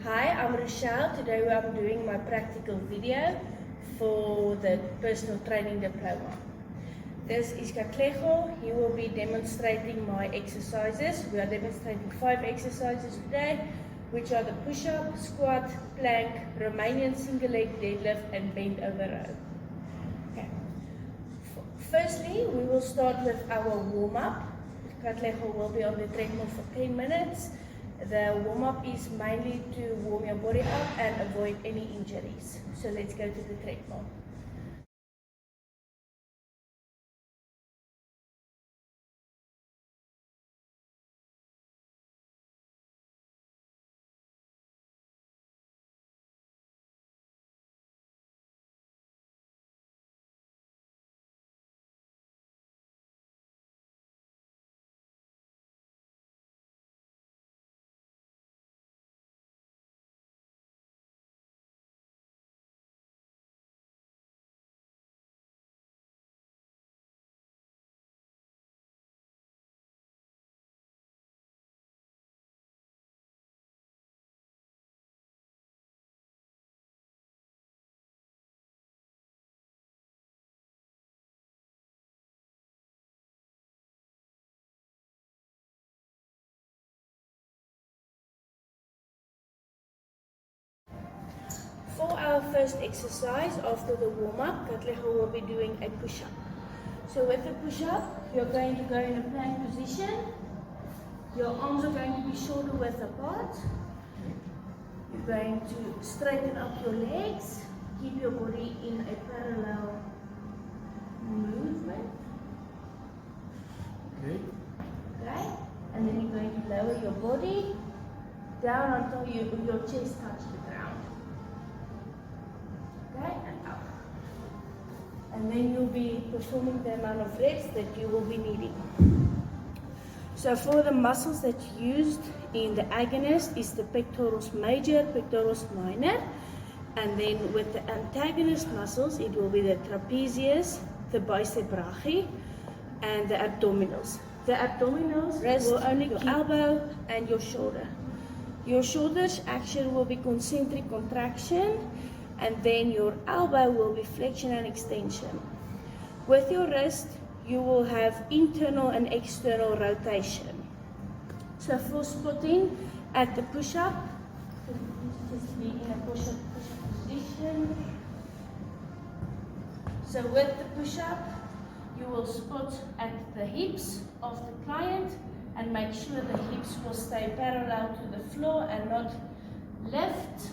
Hi, I'm Rochelle. Today I'm doing my practical video for the personal training diploma. This is Katlego. He will be demonstrating my exercises. We are demonstrating 5 exercises today, which are the push-up, squat, plank, Romanian single leg deadlift, and bend over row. Okay. Firstly, we will start with our warm-up. Katlego will be on the treadmill for 10 minutes. The warm-up is mainly to warm your body up and avoid any injuries. So let's go to the treadmill. For our first exercise, after the warm-up, Katlego will be doing a push-up. So with the push-up, you're going to go in a plank position. Your arms are going to be shoulder width apart. You're going to straighten up your legs, keep your body in a parallel movement. Okay, and then you're going to lower your body down until your chest touches the ground. Okay, and up. And then you'll be performing the amount of reps that you will be needing. So for the muscles that you used in the agonist is the pectoralis major, pectoralis minor, and then with the antagonist muscles it will be the trapezius, the bicep brachii, and the abdominals. The abdominals will only your elbow and your shoulder. Your shoulders action will be concentric contraction, and then your elbow will be flexion and extension. With your wrist, you will have internal and external rotation. So for squatting at the push-up, just be in a push-up position. So with the push-up, you will squat at the hips of the client and make sure the hips will stay parallel to the floor and not lift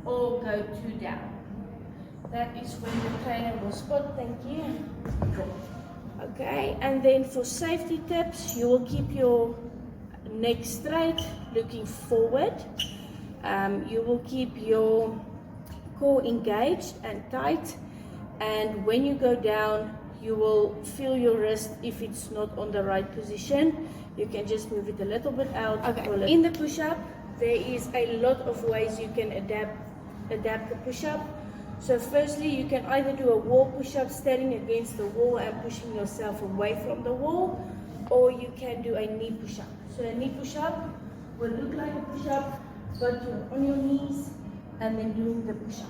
or go too down. That is when the trainer will spot. Thank you. Okay, and then for safety tips, you will keep your neck straight, looking forward. You will keep your core engaged and tight, and when you go down, you will feel your wrist. If it's not on the right position, you can just move it a little bit out. Okay. In the push-up, there is a lot of ways you can adapt the push-up. So firstly, you can either do a wall push-up, standing against the wall and pushing yourself away from the wall, or you can do a knee push-up. So a knee push-up will look like a push-up, but you're on your knees and then doing the push-up.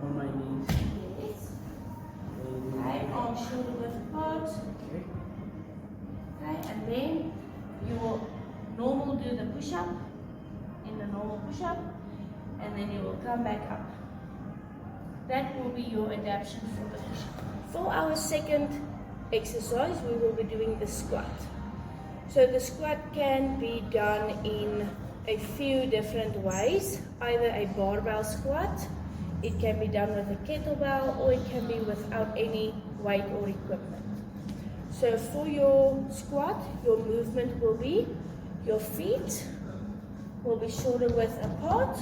On my knees. Yes. Okay, arms shoulder width apart. Okay. Okay, and then you will do the push-up in the normal push-up, and then you will come back up. That will be your adaptation for the push-up. For our second exercise, we will be doing the squat. So the squat can be done in a few different ways, either a barbell squat, it can be done with a kettlebell, or it can be without any weight or equipment. So for your squat, your movement will be your feet will be shoulder width apart,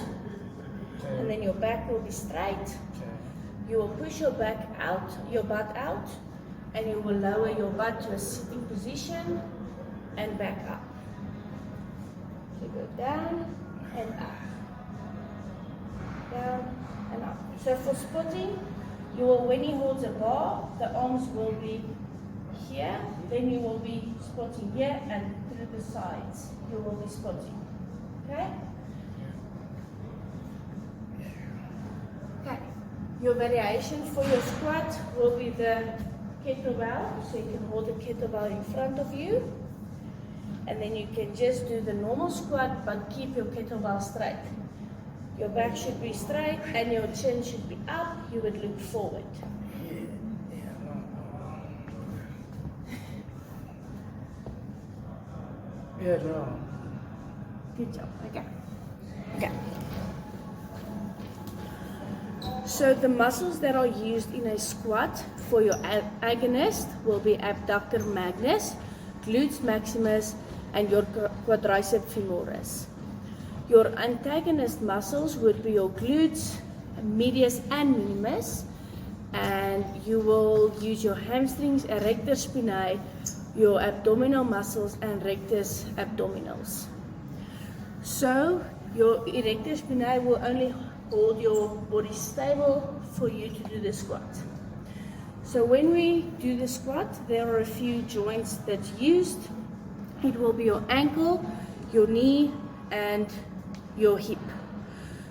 and then your back will be straight. You will push your back out, your butt out, and you will lower your butt to a sitting position and back up. So go down and up, down and up. So for squatting, you will, when he holds a bar, the arms will be here, then you will be squatting here, and through the sides you will be squatting. Okay? Okay. Your variation for your squat will be the kettlebell, so you can hold the kettlebell in front of you, and then you can just do the normal squat but keep your kettlebell straight. Your back should be straight and your chin should be up. You would look forward. Yeah, no. Good job. Okay. Okay. So the muscles that are used in a squat for your agonist will be abductor magnus, glutes maximus, and your quadricep femoris. Your antagonist muscles would be your glutes, medius and minimus, and you will use your hamstrings, erector spinae, your abdominal muscles, and rectus abdominals. So your erector spinae will only hold your body stable for you to do the squat. So when we do the squat, there are a few joints that's used. It will be your ankle, your knee, and your hip.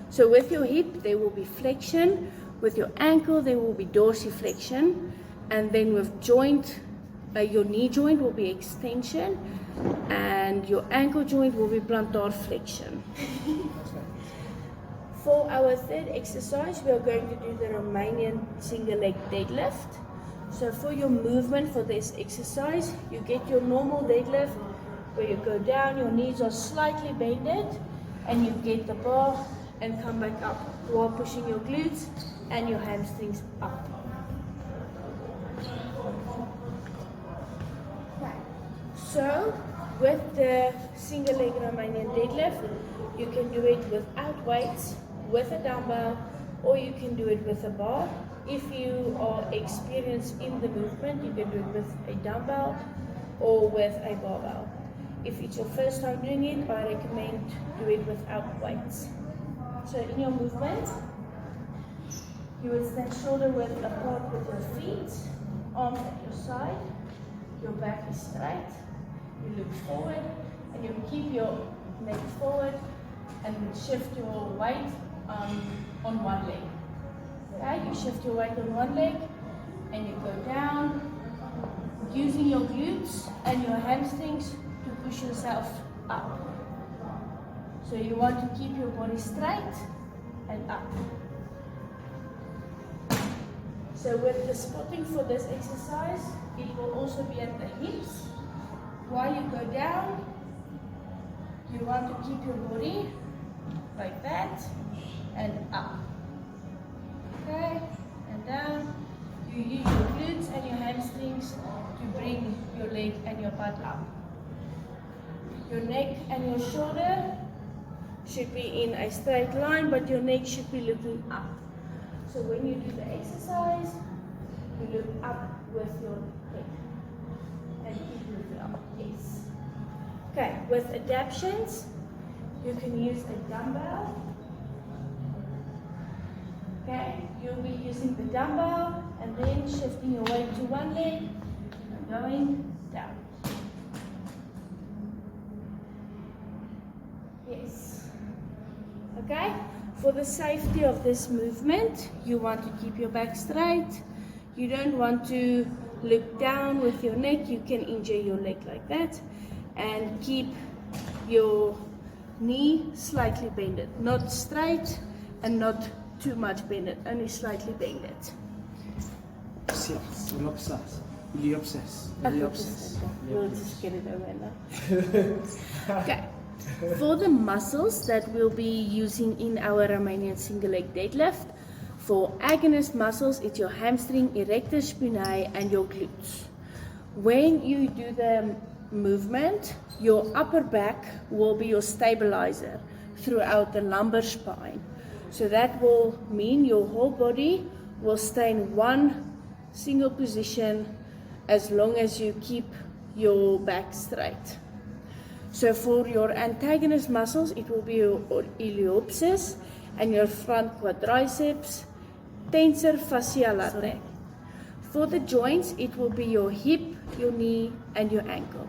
So with your hip, there will be flexion. With your ankle, there will be dorsiflexion. And then with joint, your knee joint will be extension. And your ankle joint will be plantar flexion. For our third exercise, we are going to do the Romanian single leg deadlift. So for your movement for this exercise, you get your normal deadlift where you go down, your knees are slightly bended, and you get the bar and come back up while pushing your glutes and your hamstrings up. Okay. So with the single leg Romanian deadlift, you can do it without weights, with a dumbbell, or you can do it with a bar. If you are experienced in the movement, you can do it with a dumbbell or with a barbell. If it's your first time doing it, I recommend do it without weights. So in your movement, you would stand shoulder width apart with your feet, arms at your side, your back is straight, you look forward, and you keep your neck forward and shift your weight on one leg. Okay, you shift your weight on one leg and you go down, using your glutes and your hamstrings to push yourself up. So you want to keep your body straight and up. So with the squatting for this exercise, it will also be at the hips. While you go down, you want to keep your body like that and up. Okay, and down. You use your glutes and your hamstrings to bring your leg and your butt up. Your neck and your shoulder should be in a straight line, but your neck should be looking up. So when you do the exercise, you look up with your head and keep looking up. Yes. Okay, with adaptations, you can use a dumbbell. Okay, you'll be using the dumbbell and then shifting your weight to one leg and going down. Yes. Okay, for the safety of this movement, you want to keep your back straight. You don't want to look down with your neck. You can injure your leg like that. And keep your knee slightly bended. Not straight and not too much bended, only slightly bended. Yes, we'll obsess. We'll obsess. We'll obsess. We'll just get it over now. Okay. For the muscles that we'll be using in our Romanian single leg deadlift, for agonist muscles, it's your hamstring, erector spinae, and your glutes. When you do the movement, your upper back will be your stabilizer throughout the lumbar spine. So that will mean your whole body will stay in one single position as long as you keep your back straight. So for your antagonist muscles, it will be your iliopsoas and your front quadriceps, tensor fascia latae. For the joints, it will be your hip, your knee, and your ankle.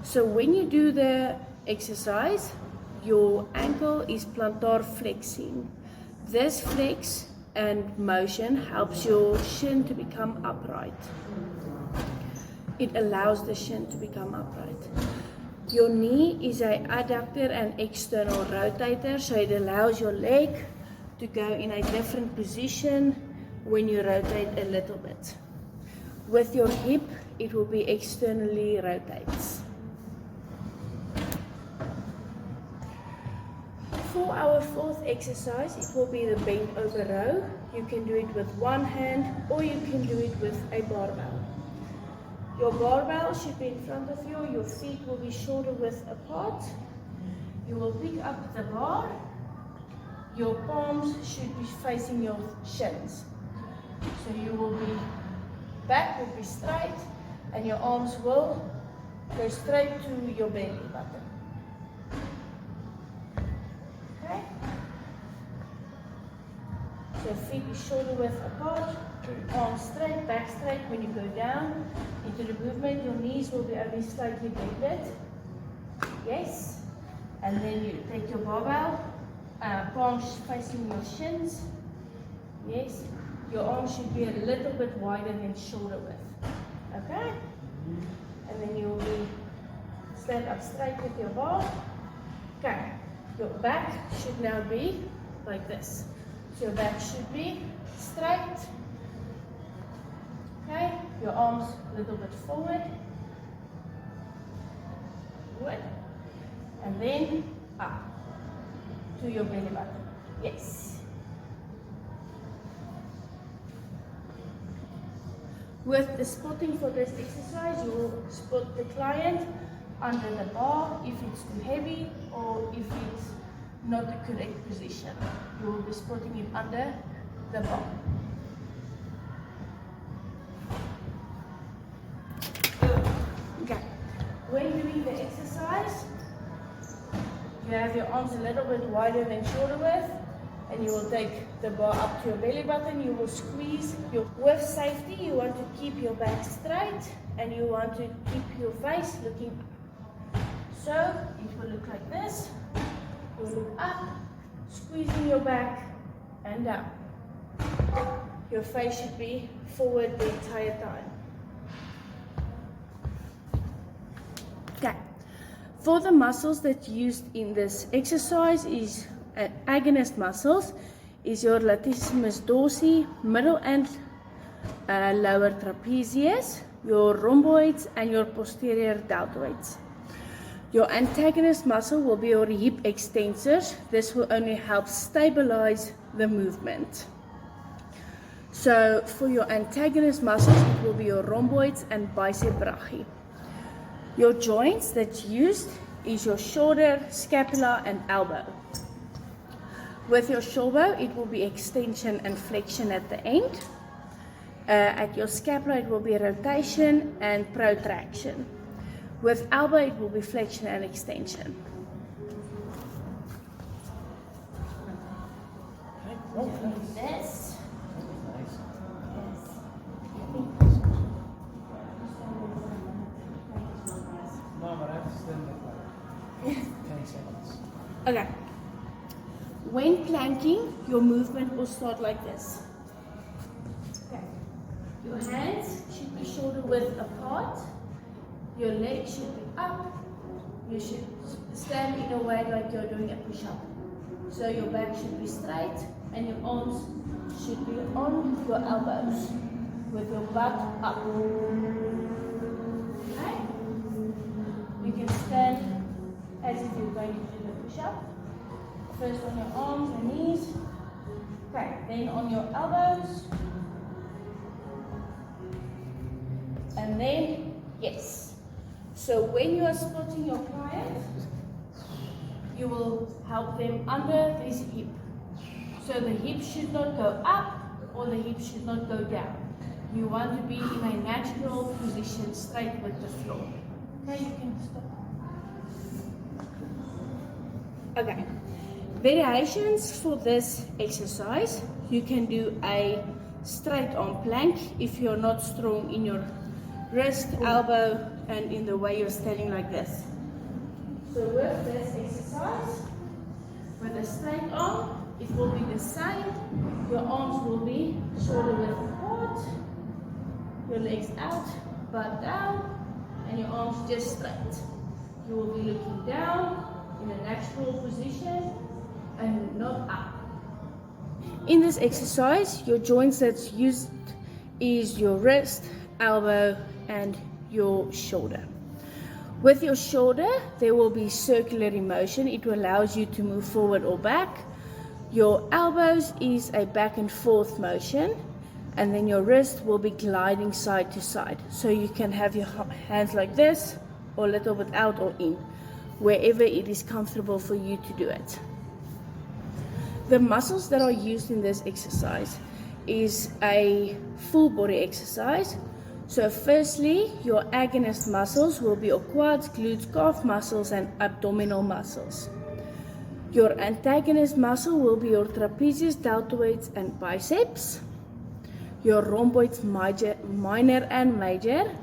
So when you do the exercise, your ankle is plantar flexing. This flex and motion helps your shin to become upright. It allows the shin to become upright. Your knee is an adductor and external rotator, so it allows your leg to go in a different position when you rotate a little bit. With your hip, it will be externally rotates. For our fourth exercise, it will be the bent over row. You can do it with one hand or you can do it with a barbell. Your barbell should be in front of you. Your feet will be shoulder width apart. You will pick up the bar. Your palms should be facing your shins. So you will be, back will be straight and your arms will go straight to your belly button. Okay? So feet is shoulder width apart, arms straight, back straight. When you go down into the movement, your knees will be only slightly bended. Yes. And then you take your barbell, palms facing your shins. Yes. Your arms should be a little bit wider than shoulder width. Okay? And then you will be stand up straight with your bar. Okay. Your back should now be like this. So your back should be straight. Okay? Your arms a little bit forward. Good. And then up to your belly button. Yes. With the spotting for this exercise, you will spot the client under the bar if it's too heavy or if it's not the correct position. You will be spotting him under the bar. Okay. When doing the exercise, you have your arms a little bit wider than shoulder width, and you will take the bar up to your belly button. You will squeeze with safety. You want to keep your back straight and you want to keep your face looking up. So it will look like this. You will look up, squeezing your back and down. Your face should be forward the entire time. Okay. For the muscles that used in this exercise is agonist muscles is your latissimus dorsi, middle and lower trapezius, your rhomboids and your posterior deltoids. Your antagonist muscle will be your hip extensors. This will only help stabilize the movement. So for your antagonist muscles, it will be your rhomboids and bicep brachii. Your joints that's used is your shoulder, scapula and elbow. With your shoulder, it will be extension and flexion at the end. At your scapula, it will be rotation and protraction. With elbow, it will be flexion and extension. This. No, but I have to stand like 10 seconds. Okay. When planking, your movement will start like this. Okay. Your hands should be shoulder width apart. Your legs should be up. You should stand in a way like you're doing a push-up. So your back should be straight and your arms should be on your elbows with your butt up. Okay? You can stand as if you're going to do the push-up. First on your arms and knees. Okay, then on your elbows. And then, yes. So when you are spotting your client, you will help them under this hip. So the hip should not go up or the hip should not go down. You want to be in a natural position straight with the floor. Okay, you can stop. Okay. Variations for this exercise, you can do a straight arm plank if you're not strong in your wrist, elbow, and in the way you're standing like this. So with this exercise, with a straight arm, it will be the same. Your arms will be shoulder width apart, your legs out, butt down, and your arms just straight. You will be looking down in a natural position and not up. In this exercise, your joints that's used is your wrist, elbow, and your shoulder. With your shoulder, there will be circular motion. It allows you to move forward or back. Your elbows is a back and forth motion, and then your wrist will be gliding side to side. So you can have your hands like this, or a little bit out or in, wherever it is comfortable for you to do it. The muscles that are used in this exercise is a full body exercise. So firstly, your agonist muscles will be your quads, glutes, calf muscles, and abdominal muscles. Your antagonist muscle will be your trapezius, deltoids, and biceps. Your rhomboids minor and major,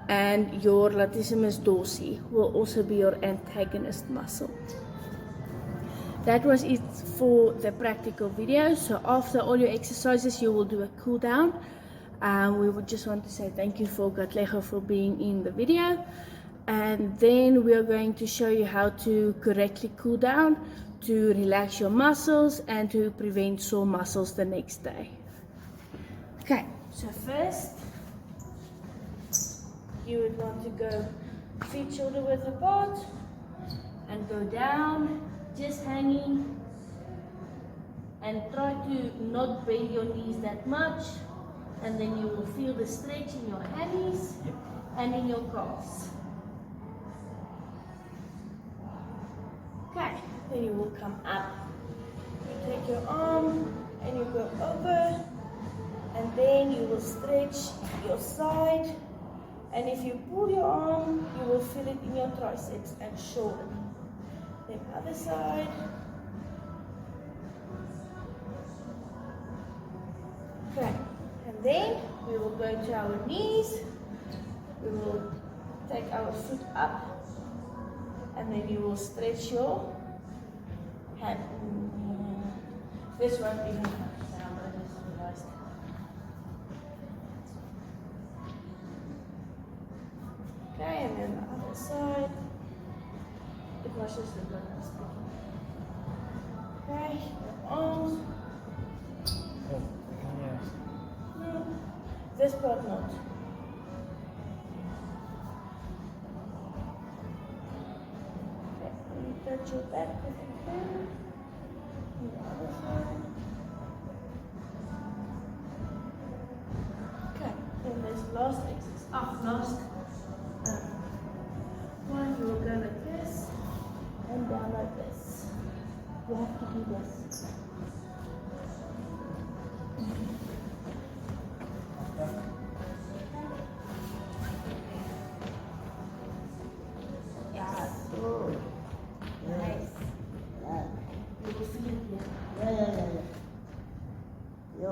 and your latissimus dorsi will also be your antagonist muscle. That was it for the practical video. So after all your exercises, you will do a cool down. We would just want to say thank you for Katlego for being in the video. And then we are going to show you how to correctly cool down, to relax your muscles, and to prevent sore muscles the next day. Okay, so first, you would want to go feet shoulder width apart and go down, just hanging, and try to not bend your knees that much, and then you will feel the stretch in your hammies and in your calves. Okay, then you will come up, you take your arm and you go over, and then you will stretch your side, and if you pull your arm, you will feel it in your triceps and shoulder. Then other side. Okay, and then we will go to our knees. We will take our foot up, and then you will stretch your hand. This won't even touch down, but I just realized. Okay, and then the other side. It was just a good Okay, your arms. Oh, yes. No, this part not. Okay, you touch your back with your hand. And the other side. Okay, then there's last exercise. Last one. You will go like this and down like this. You have to do this. Yeah, good. Nice. You will feel it here. Yeah. Yo.